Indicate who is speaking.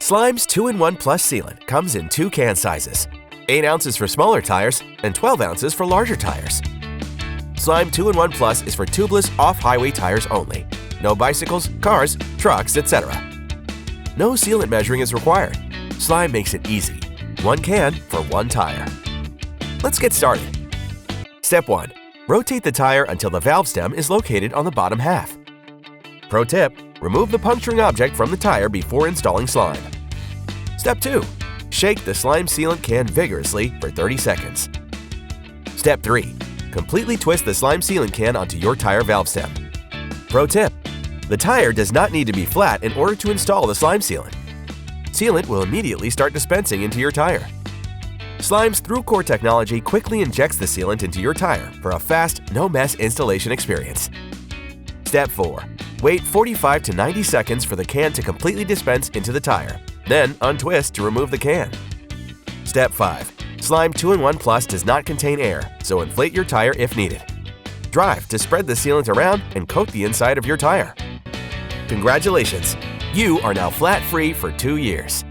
Speaker 1: Slime's 2-in-1 Plus Sealant comes in 2 can sizes, 8 ounces for smaller tires and 12 ounces for larger tires. Slime 2-in-1 Plus is for tubeless off-highway tires only. No bicycles, cars, trucks, etc. No sealant measuring is required. Slime makes it easy. 1 can for 1 tire. Let's get started. Step 1. Rotate the tire until the valve stem is located on the bottom half. Pro tip: remove the puncturing object from the tire before installing slime. Step 2. Shake the slime sealant can vigorously for 30 seconds. Step 3. Completely twist the slime sealant can onto your tire valve stem. Pro tip: the tire does not need to be flat in order to install the slime sealant. Sealant will immediately start dispensing into your tire. Slime's through-core technology quickly injects the sealant into your tire for a fast, no-mess installation experience. Step 4. Wait 45 to 90 seconds for the can to completely dispense into the tire, then untwist to remove the can. Step 5. Slime 2-in-1 Plus does not contain air, so inflate your tire if needed. Drive to spread the sealant around and coat the inside of your tire. Congratulations! You are now flat-free for 2 years.